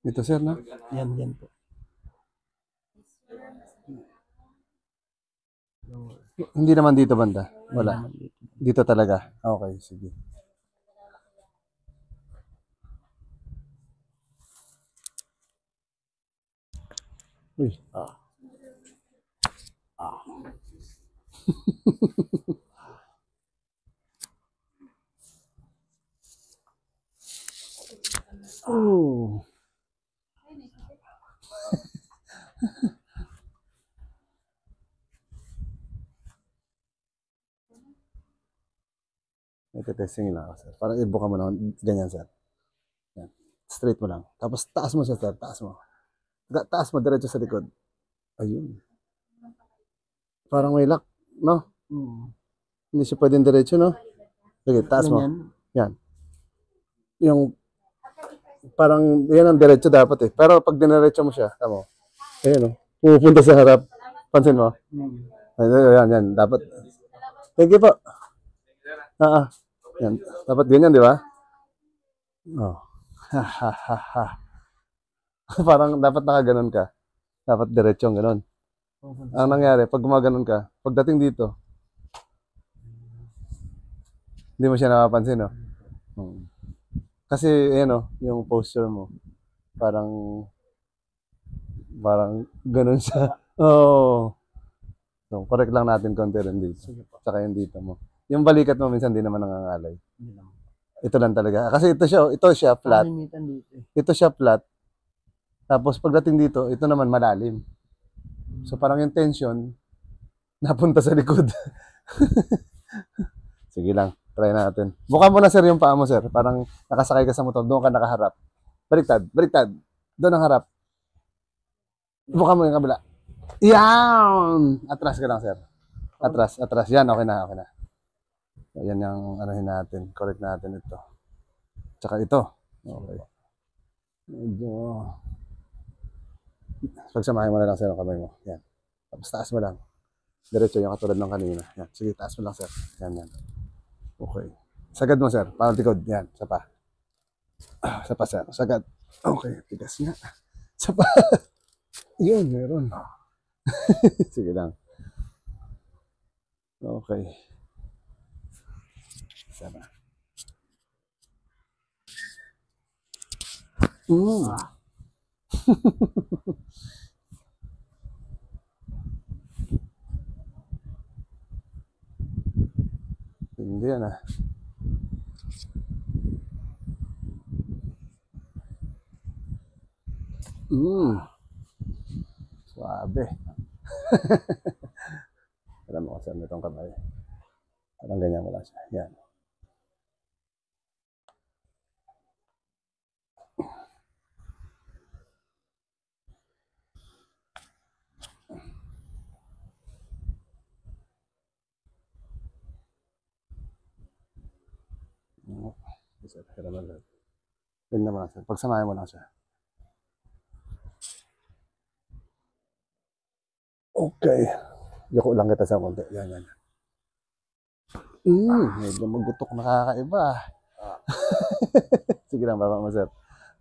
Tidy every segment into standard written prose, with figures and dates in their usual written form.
Dito, sir, no? Yan po. Hindi naman dito banda. Wala. Naman dito. Dito talaga. Okay, sige. Uy. Oh. Ito, testing lang ako, sir. Parang ibuka mo naman. Ganyan, sir. Yan. Straight mo lang. Tapos taas mo siya, sir. Taas mo. Taas mo, diretso sa likod. Ayun. Parang may lock, no? Hindi siya pwedeng diretso, no? Sige, taas mo. Yan. Yung, parang, yan ang diretso dapat eh. Pero pag diniretso mo siya, tama mo. Ayun, no? Pupunta sa harap. Pansin mo? Yan, yan. Dapat. Thank you po. Yan. Dapat ganyan, di ba? Oh. Parang dapat nakaganon ka. Dapat diretsong ganon. Ang nangyari, pag gumaganon ka, pagdating dito, hindi mo siya napapansin, no? Kasi, yung posture mo, parang ganon siya. Oh. So, correct lang natin konti rin dito. Saka yung dito mo. Yung balikat mo minsan di naman nangangalay. Ito lang talaga. Kasi ito siya flat. Ito siya flat. Tapos pagdating dito, ito naman malalim. So parang yung tension napunta sa likod. Sige lang, try natin. Buka mo na sir yung paa mo sir. Parang nakasakay ka sa motor, doon ka nakaharap. Baliktad. Doon ang harap. Buka mo yung kabila. Yan! Atras ka lang sir. Atras. Yan, okay na. Yan yung anuhin natin. Correct natin ito. Tsaka ito. Okay. Medyo. Pagsamahin mo na lang sir ang kamay mo. Yan. Tapos taas mo lang. Diretso yung katulad ng kanina. Yan. Sige, taas mo lang sir. Yan. Okay. Sagad mo sir. Parang tikod. Yan. Sapa. Sapa sir. Sagad. Okay. Tigas nga. Sapa. Yun, meron. Sige lang. Okay. Sana. Hindi yan ah. Suabe. Alam mo kasi itong kamay. Parang ganyan mo lang siya. Yan. Tignan mo lang siya. Pagsamahin mo lang siya. Okay. Yoko lang kita sa konti. Yan. Medyo magutok nakakaiba. Sige lang, baba mo sir.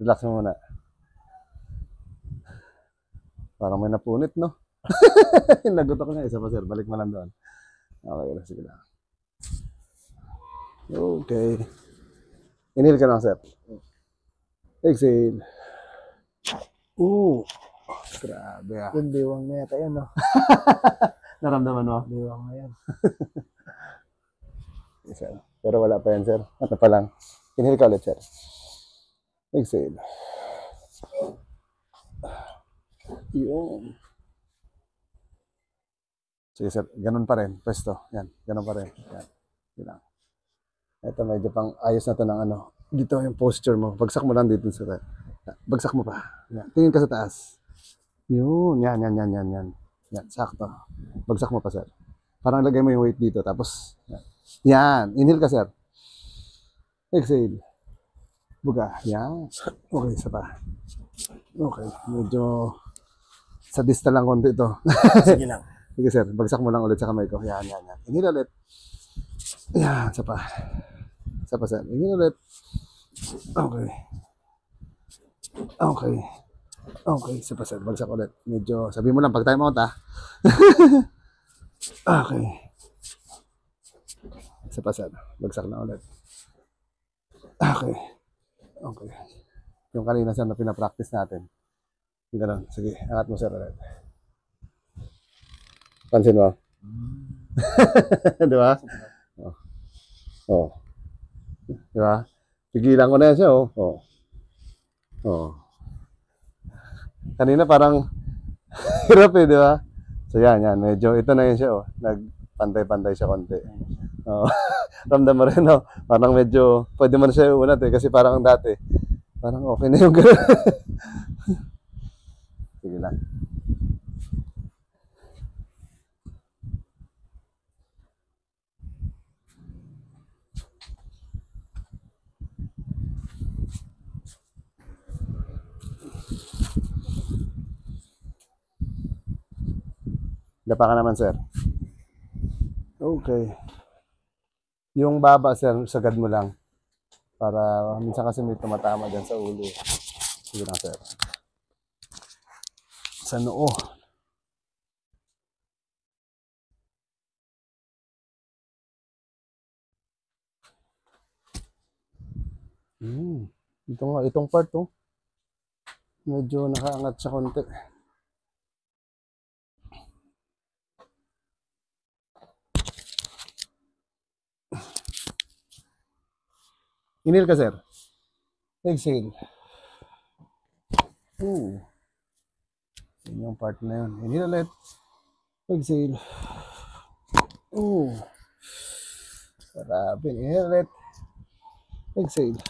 Relax mo muna. Parang may napunit, no? Nagutok niya. Isa pa sir. Balik mo lang doon. Okay, sige lang. Okay. Inhale ka lang sir. Exhale. Grabe ah. Yung diwang na yata yan, no? Naramdaman mo? Diwang na yan. Isa. Pero wala pa yan, sir. Ano pa lang. Inhale ka ulit, sir. Exhale. Yun. Sige, sir. Ganun pa rin. Pwesto. Yan. Ganun pa rin. Yan. Yun lang. Ito, medyo pang ayos na to ng ano. Dito yung posture mo. Bagsak mo lang dito, sir. Bagsak mo pa. Yan. Tingin ka sa taas. Yun. Yan. Yan. Sakto. Bagsak mo pa, sir. Parang lagay mo yung weight dito. Tapos, yan. Inhale ka, sir. Exhale. Buga. Yan. Okay, isa pa. Okay. Medyo sadista lang konti ito. Sige lang. Sige, sir. Bagsak mo lang ulit sa kamay ko. Yan. Inhale ulit. Yan. Isa pa, sir. Inhale ulit. Okay. Okay. Okay, isa pa sir. Bagsak ulit. Medyo, sabi mo lang pag time out ha. Okay. Isa pa sir. Bagsak na ulit. Okay. Okay. Yung kanina sir na pinapractice natin. Yung ganun. Sige, angat mo sir ulit. Pansin mo? Di ba? Oh. Oh. Di ba? Pigilan ko na yan siya, oh. Oh. Oh. Kanina parang hirap eh, di ba? So yan, yan. Medyo, ito na yun siya, oh. Nagpantay-pantay siya konti. Oh. Ramdam mo rin, no? Parang medyo, pwede mo na siya uunat eh. Kasi parang dati, parang okay na yung gano'n. Sige lang. Dapa ka naman, sir. Okay. Yung baba, sir, sagad mo lang. Para minsan kasi may tumatama dyan sa ulo. Sige lang, sir. Sa noo. Ito nga, itong part, oh. Medyo nakaangat siya konti. Inhale ka, sir. Exhale. Yun yung part na yun. Inhale ulit. Exhale. Sarap. Inhale ulit. Exhale.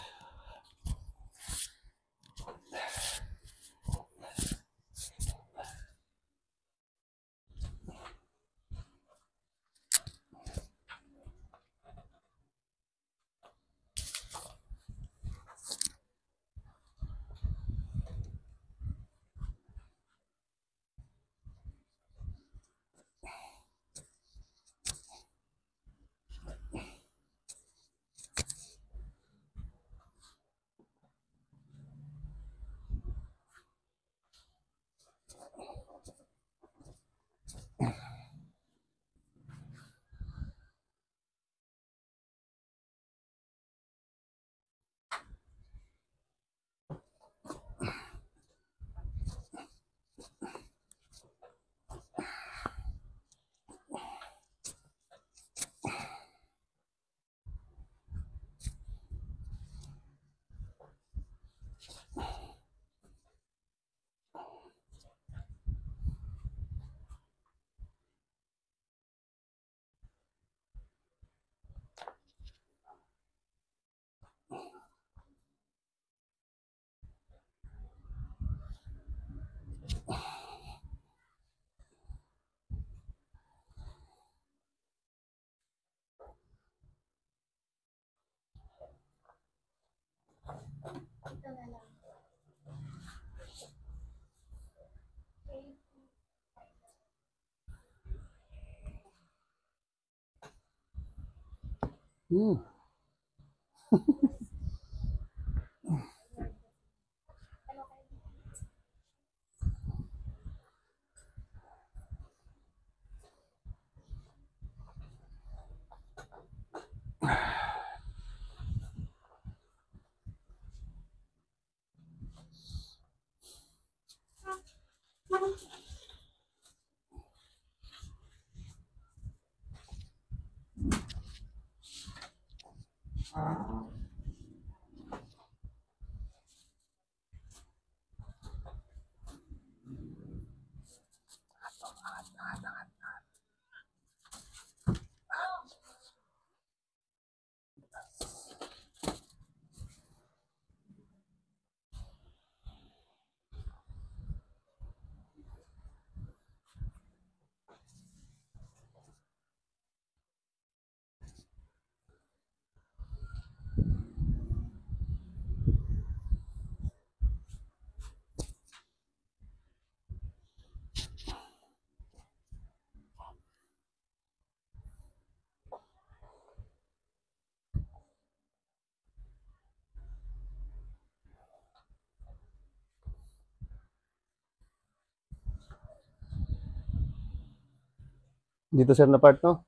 Dito sir na part, no?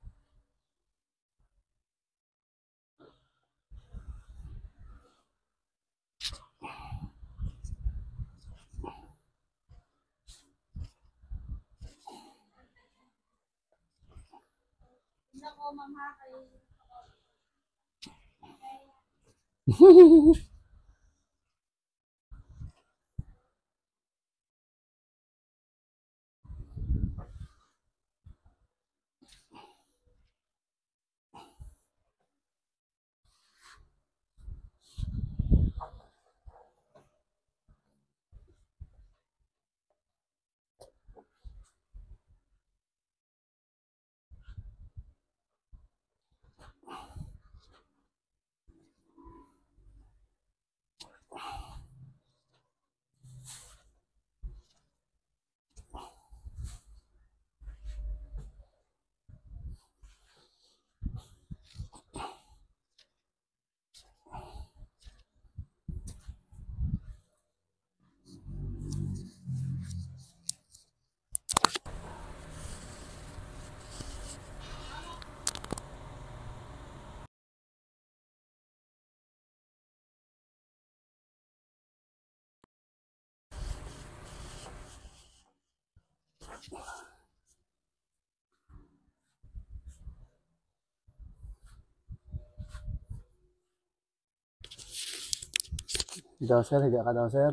Daw sir, higa ka daw sir.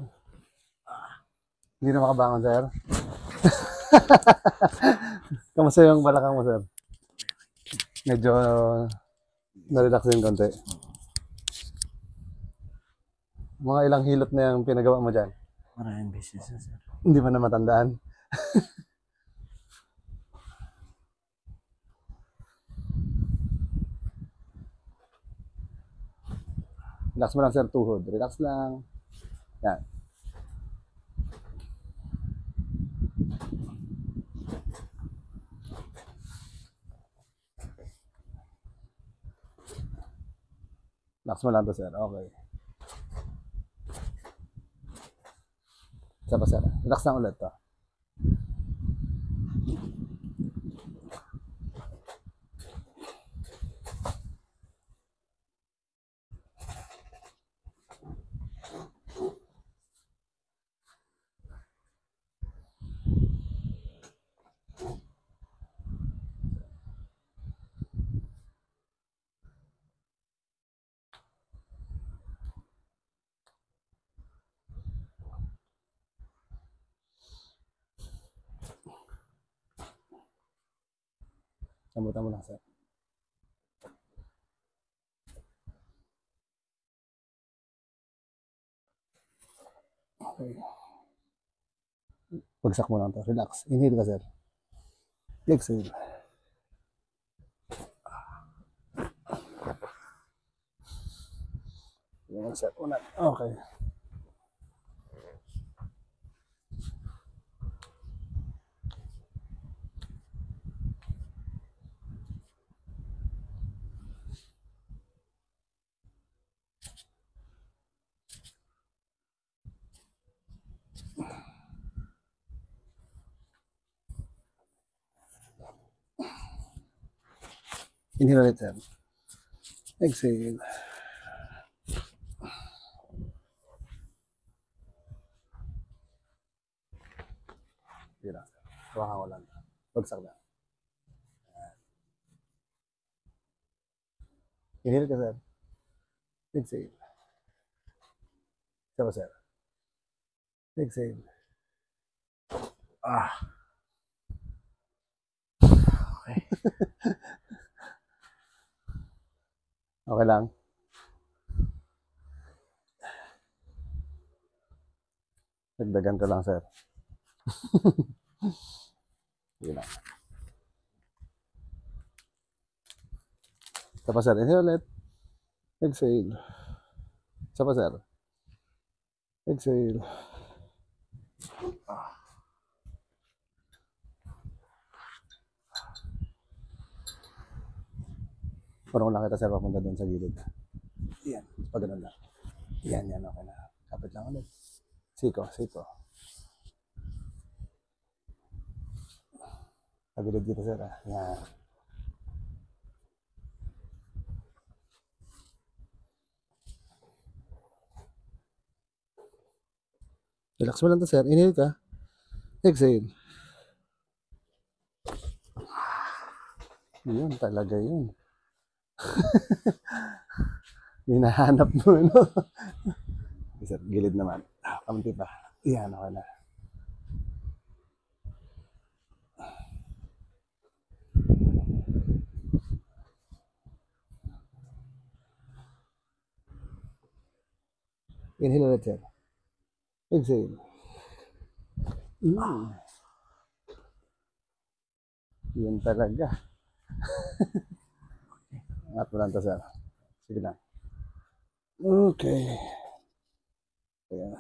Hindi na makabangon sir. Kamusta yung balakang mo sir? Medyo na-relax din konti. Mga ilang hilot na yung pinagawa mo dyan? Maraming beses na, sir. Hindi mo na matandaan. Relax mo lang sir, tuhod. Relax lang. Yan. Relax mo lang to sir. Okay. Isa pa sir. Relax lang ulit to. Sambutan mo lang sir. Okay. Pagsak mo lang to. Relax. Inhale ka sir. Exhale. Yan sir. Una. Okay. Inhale ulit sir. Exhale. Hindi lang sir. Hawakan ko lang. Bagsak na. Inhale ka sir. Exhale. Isa pa sir. Exhale. Ah. Okay. Okay lang. Dagdagan ko lang sir. Sige lang. Isa pa sir. Inhale ulit. Exhale. Isa pa sir. Exhale. Parang lang kita sir papunta doon sa gilid. Yan. Pag ganun lang. Yan. Okay na. Kapit lang ulit. Siko. Tagilid dito, sir. Yan. Relax mo lang to, sir. Inhale ka. Exhale. Yun, talaga yun. Hinahanap mo, no? Okay, sir, gilid naman. Kamunti pa. Yan, okay na. Inhale ulit, sir. Exhale. Yan talaga. Angat mo lang to, sir. Sige lang. Okay. Ayan.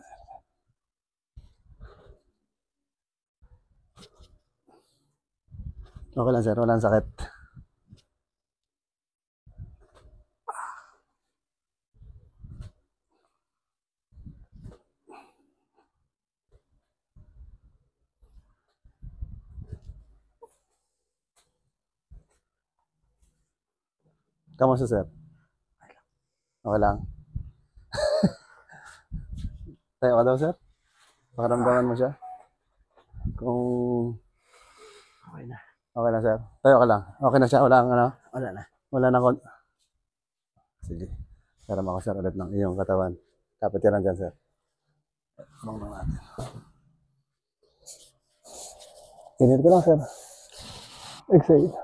Okay lang, sir. Walang sakit. Kamusta, sir? Okay lang. Tayo ka daw, sir? Pakaramdaman mo siya? Kung Okay na. okay lang, sir. Tayo ka lang. Okay na siya? Wala ang ano? Wala na. Wala na kon. Sige. Karama ko, sir, ulit ng iyong katawan. Kapit ka lang dyan, sir. Abang lang natin. Inhale ka lang, sir. Exhale.